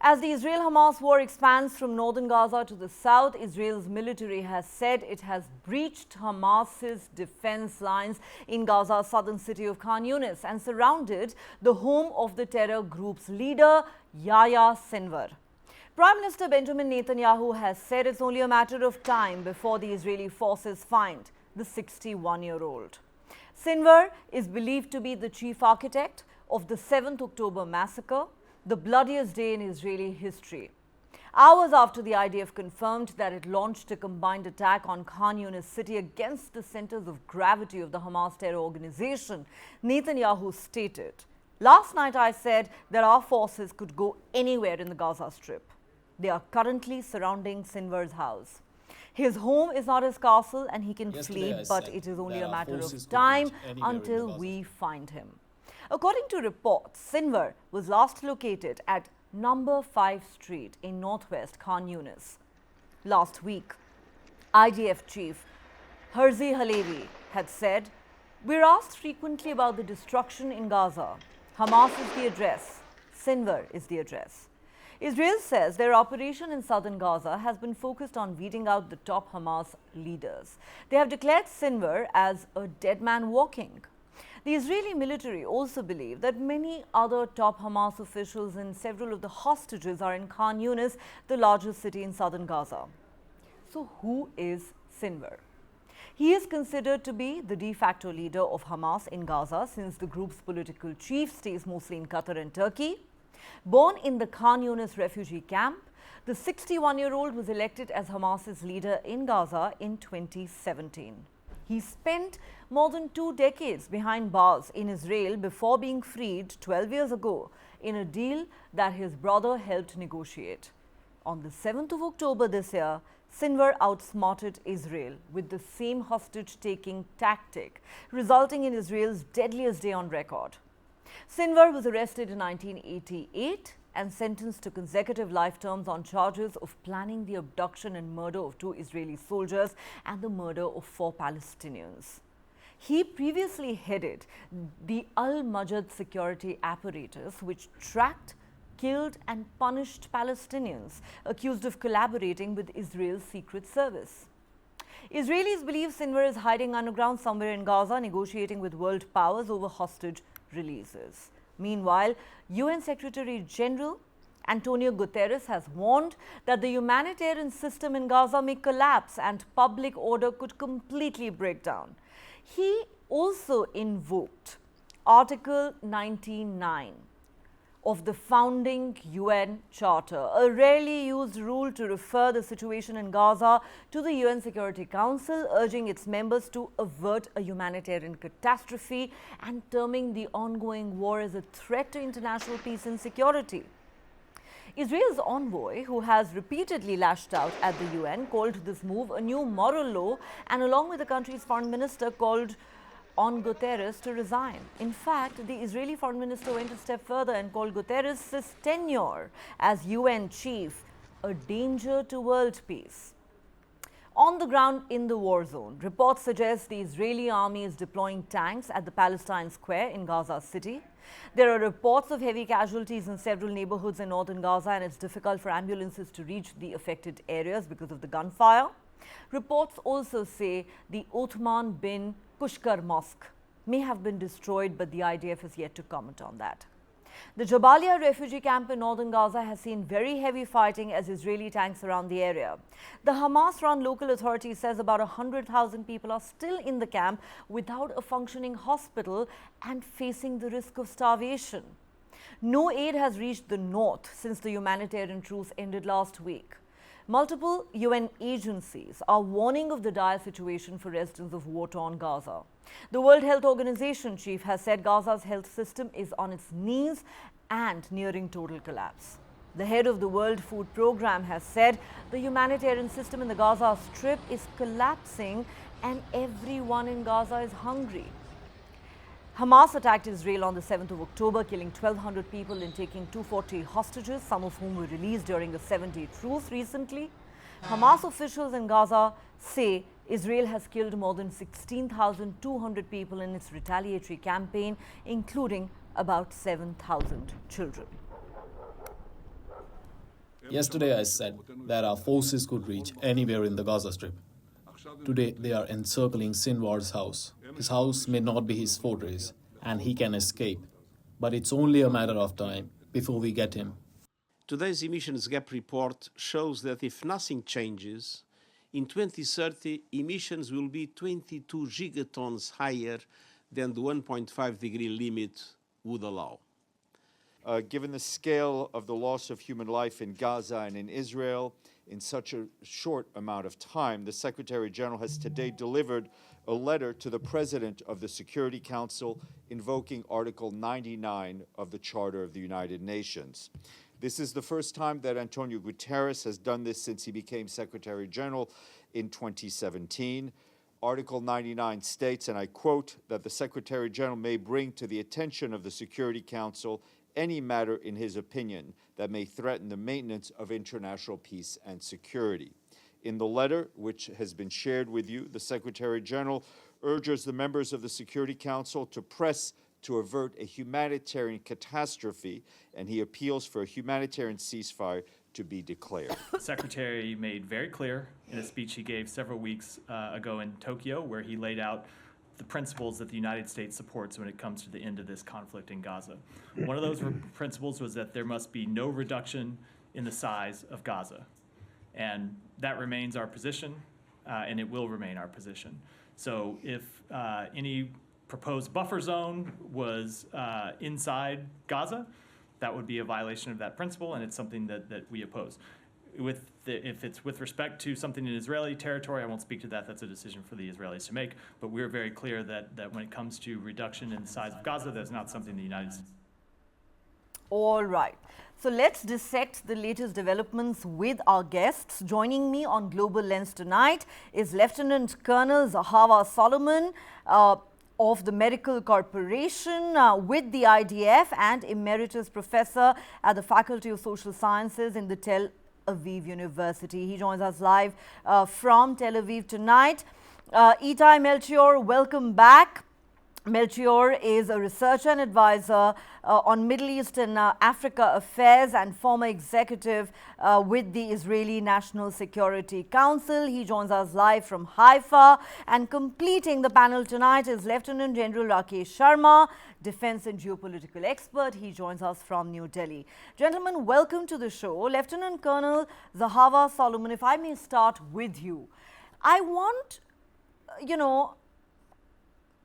As the Israel-Hamas war expands from northern Gaza to the south, Israel's military has said it has breached Hamas's defense lines in Gaza's southern city of Khan Yunis and surrounded the home of the terror group's leader, Yahya Sinwar. Prime Minister Benjamin Netanyahu has said it's only a matter of time before the Israeli forces find the 61-year-old. Sinwar is believed to be the chief architect of the 7th October massacre, the bloodiest day in Israeli history. Hours after the IDF confirmed that it launched a combined attack on Khan Yunis city against the centers of gravity of the Hamas terror organization, Netanyahu stated, "Last night I said that our forces could go anywhere in the Gaza Strip. They are currently surrounding Sinwar's house. His home is not his castle and he can flee, but it is only a matter of time until we find him." According to reports, Sinwar was last located at number 5 Street in northwest Khan Yunis. Last week, IDF chief Herzi Halevi had said, "We're asked frequently about the destruction in Gaza. Hamas is the address. Sinwar is the address." Israel says their operation in southern Gaza has been focused on weeding out the top Hamas leaders. They have declared Sinwar as a dead man walking. The Israeli military also believe that many other top Hamas officials and several of the hostages are in Khan Yunis, the largest city in southern Gaza. So who is Sinwar? He is considered to be the de facto leader of Hamas in Gaza since the group's political chief stays mostly in Qatar and Turkey. Born in the Khan Yunis refugee camp, the 61-year-old was elected as Hamas's leader in Gaza in 2017. He spent more than 2 decades behind bars in Israel before being freed 12 years ago in a deal that his brother helped negotiate. On the 7th of October this year, Sinwar outsmarted Israel with the same hostage-taking tactic, resulting in Israel's deadliest day on record. Sinwar was arrested in 1988 and sentenced to consecutive life terms on charges of planning the abduction and murder of 2 Israeli soldiers and the murder of 4 Palestinians. He previously headed the Al-Majid security apparatus, which tracked, killed and punished Palestinians accused of collaborating with Israel's secret service. Israelis believe Sinwar is hiding underground somewhere in Gaza, negotiating with world powers over hostage releases. Meanwhile, UN Secretary General Antonio Guterres has warned that the humanitarian system in Gaza may collapse and public order could completely break down. He also invoked Article 99 of the founding UN Charter, a rarely used rule to refer the situation in Gaza to the UN Security Council, urging its members to avert a humanitarian catastrophe and terming the ongoing war as a threat to international peace and security. Israel's envoy, who has repeatedly lashed out at the UN, called this move a new moral law and along with the country's foreign minister called on Guterres to resign. In fact, the Israeli foreign minister went a step further and called Guterres' tenure as UN chief a danger to world peace. On the ground in the war zone, reports suggest the Israeli army is deploying tanks at the Palestine Square in Gaza City. There are reports of heavy casualties in several neighborhoods in northern Gaza, and it's difficult for ambulances to reach the affected areas because of the gunfire. Reports also say the Othman bin Kushkar Mosque may have been destroyed, but the IDF has yet to comment on that. The Jabalia refugee camp in northern Gaza has seen very heavy fighting as Israeli tanks surround the area. The Hamas-run local authority says about 100,000 people are still in the camp without a functioning hospital and facing the risk of starvation. No aid has reached the north since the humanitarian truce ended last week. Multiple UN agencies are warning of the dire situation for residents of war-torn Gaza. The World Health Organization chief has said Gaza's health system is on its knees and nearing total collapse. The head of the World Food Programme has said the humanitarian system in the Gaza Strip is collapsing and everyone in Gaza is hungry. Hamas attacked Israel on the 7th of October, killing 1,200 people and taking 240 hostages, some of whom were released during a 7-day truce recently. Hamas officials in Gaza say Israel has killed more than 16,200 people in its retaliatory campaign, including about 7,000 children. Yesterday I said that our forces could reach anywhere in the Gaza Strip. Today they are encircling Sinwar's house. His house may not be his fortress, and he can escape. But it's only a matter of time before we get him. Today's emissions gap report shows that if nothing changes, in 2030 emissions will be 22 gigatons higher than the 1.5 degree limit would allow. Given the scale of the loss of human life in Gaza and in Israel in such a short amount of time, the Secretary General has today delivered a letter to the President of the Security Council invoking Article 99 of the Charter of the United Nations. This is the first time that Antonio Guterres has done this since he became Secretary General in 2017. Article 99 states, and I quote, that the Secretary General may bring to the attention of the Security Council any matter in his opinion that may threaten the maintenance of international peace and security. In the letter, which has been shared with you, the Secretary General urges the members of the Security Council to press to avert a humanitarian catastrophe, and he appeals for a humanitarian ceasefire to be declared. The Secretary made very clear in a speech he gave several weeks ago in Tokyo, where he laid out the principles that the United States supports when it comes to the end of this conflict in Gaza. One of those principles was that there must be no reduction in the size of Gaza. And that remains our position, and it will remain our position. So if any proposed buffer zone was inside Gaza, that would be a violation of that principle, and it's something that we oppose. If it's with respect to something in Israeli territory, I won't speak to that. That's a decision for the Israelis to make. But we're very clear that when it comes to reduction in the size of Gaza, that's not something the United States. All right. So let's dissect the latest developments with our guests. Joining me on Global Lens tonight is Lieutenant Colonel Yahya Sinwar of the Medical Corporation with the IDF and Emeritus Professor at the Faculty of Social Sciences in the Tel Aviv University. He joins us live from Tel Aviv tonight. Itai Melchior, welcome back. Melchior is a researcher and advisor on Middle East and Africa affairs and former executive with the Israeli National Security Council. He joins us live from Haifa. And completing the panel tonight is Lieutenant General Rakesh Sharma, defense and geopolitical expert. He joins us from New Delhi. Gentlemen, welcome to the show. Lieutenant Colonel Yahya Sinwar, if I may start with you. I want,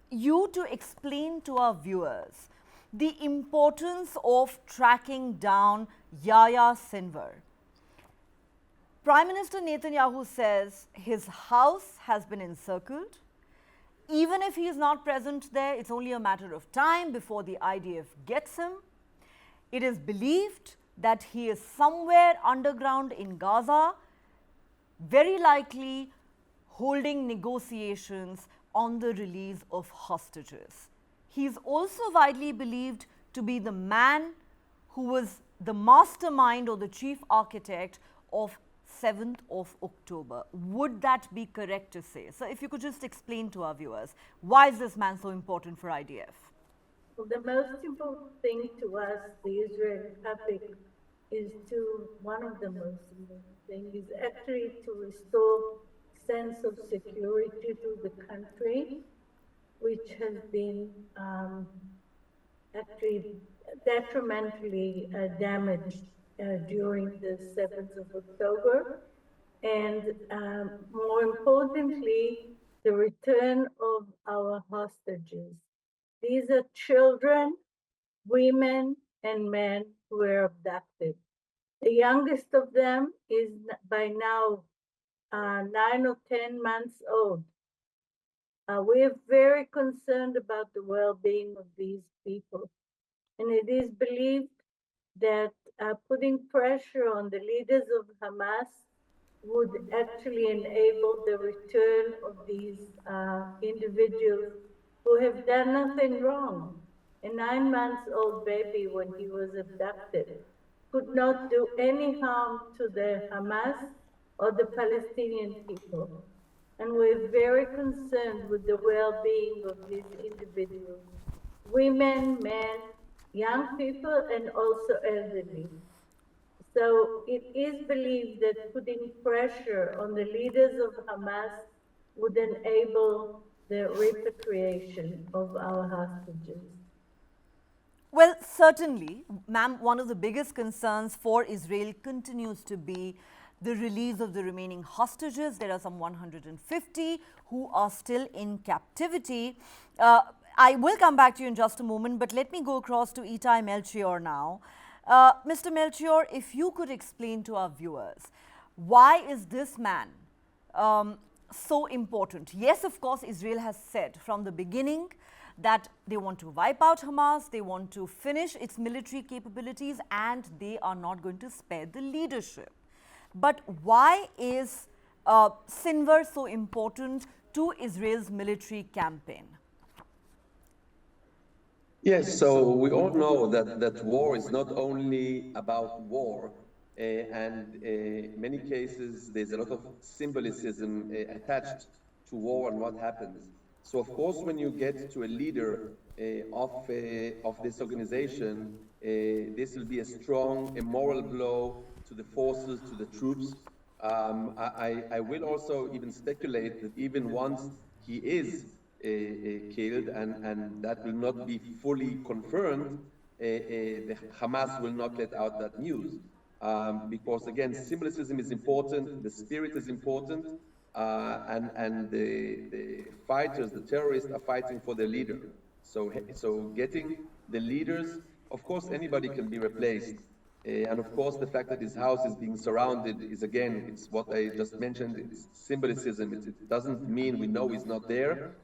you to explain to our viewers the importance of tracking down Yahya Sinwar. Prime Minister Netanyahu says his house has been encircled. Even if he is not present there, it's only a matter of time before the IDF gets him. It is believed that he is somewhere underground in Gaza, very likely holding negotiations on the release of hostages. He is also widely believed to be the man who was the mastermind or the chief architect of 7th of October. Would that be correct to say? So if you could just explain to our viewers, why is this man so important for IDF? Well, the most important thing to us, the Israeli public, is one of the most important things is actually to restore sense of security to the country, which has been actually detrimentally damaged during the 7th of October. And more importantly, the return of our hostages. These are children, women, and men who were abducted. The youngest of them is by now 9 or 10 months old. We are very concerned about the well-being of these people. And it is believed that putting pressure on the leaders of Hamas would actually enable the return of these individuals who have done nothing wrong. A 9-month-old baby, when he was abducted, could not do any harm to the Hamas or the Palestinian people. And we're very concerned with the well-being of these individuals, women, men, young people, and also elderly. So it is believed that putting pressure on the leaders of Hamas would enable the repatriation of our hostages. Well, certainly, ma'am, one of the biggest concerns for Israel continues to be the release of the remaining hostages. There are some 150 who are still in captivity. I will come back to you in just a moment, but let me go across to Itai Melchior now. Mr. Melchior, if you could explain to our viewers, why is this man so important? Yes, of course, Israel has said from the beginning that they want to wipe out Hamas, they want to finish its military capabilities, and they are not going to spare the leadership. But why is Sinwar so important to Israel's military campaign? Yes, so we all know that war is not only about war, and in many cases there's a lot of symbolism attached to war and what happens. So of course, when you get to a leader of this organization, this will be a strong, a moral blow to the forces, to the troops. I will also even speculate that even once he is killed, and that will not be fully confirmed, the Hamas will not let out that news. Because again, symbolism is important, the spirit is important, and the fighters, the terrorists are fighting for their leader. So getting the leaders, of course, anybody can be replaced. And of course, the fact that his house is being surrounded is, again, it's what I just mentioned, it's symbolism. It doesn't mean we know he's not there.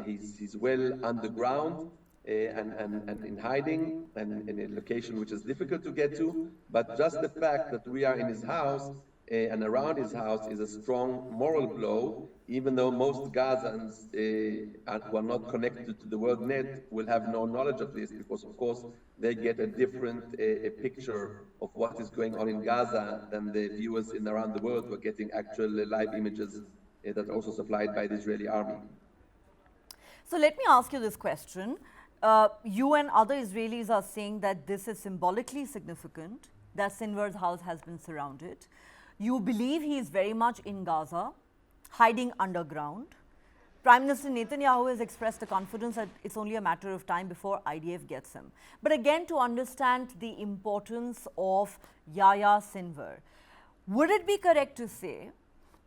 He's well underground and in hiding and in a location which is difficult to get to. But just the fact that we are in his house and around his house is a strong moral blow, even though most Gazans who are not connected to the world net will have no knowledge of this, because of course they get a different picture of what is going on in Gaza than the viewers in around the world who are getting actual live images that are also supplied by the Israeli army. So let me ask you this question. You and other Israelis are saying that this is symbolically significant, that Sinwar's house has been surrounded. You believe he is very much in Gaza, hiding underground. Prime Minister Netanyahu has expressed the confidence that it's only a matter of time before IDF gets him. But again, to understand the importance of Yahya Sinwar, would it be correct to say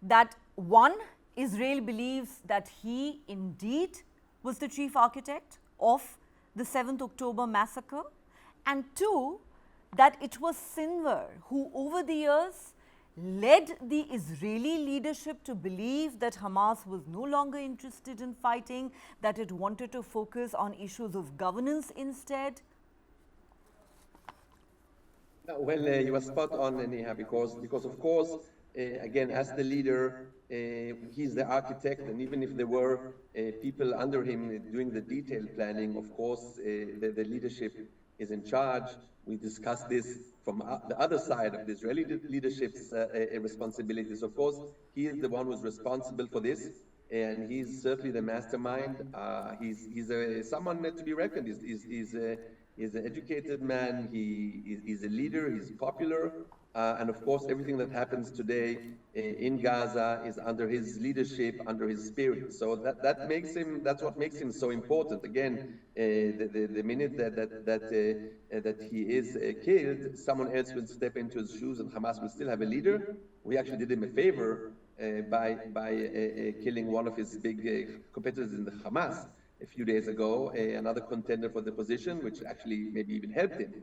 that, one, Israel believes that he indeed was the chief architect of the 7th October massacre, and two, that it was Sinwar who over the years led the Israeli leadership to believe that Hamas was no longer interested in fighting, that it wanted to focus on issues of governance instead? Well, you are spot on, Neha, because of course, again, as the leader, he's the architect, and even if there were people under him doing the detailed planning, of course, the leadership is in charge. We discussed this from the other side of the Israeli leadership's responsibilities. Of course, he is the one who's responsible for this, and he's certainly the mastermind. He's someone to be reckoned. He's an educated man. He's a leader. He's popular. And of course, everything that happens today in Gaza is under his leadership, under his spirit. So that's what makes him so important. Again, the minute that he is killed, someone else will step into his shoes, and Hamas will still have a leader. We actually did him a favor by killing one of his big competitors in the Hamas a few days ago, another contender for the position, which actually maybe even helped him.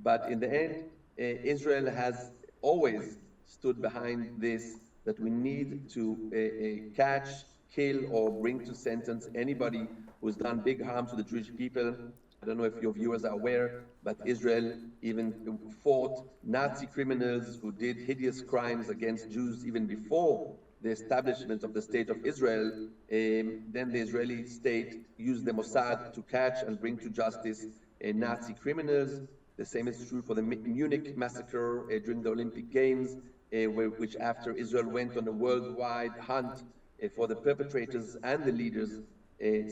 But in the end, Israel has always stood behind this, that we need to catch, kill, or bring to sentence anybody who's done big harm to the Jewish people. I don't know if your viewers are aware, but Israel even fought Nazi criminals who did hideous crimes against Jews even before the establishment of the State of Israel. Then the Israeli state used the Mossad to catch and bring to justice Nazi criminals. The same is true for the Munich massacre during the Olympic Games, which after Israel went on a worldwide hunt for the perpetrators and the leaders.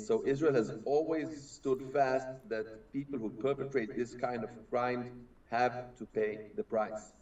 So Israel has always stood fast that people who perpetrate this kind of crime have to pay the price.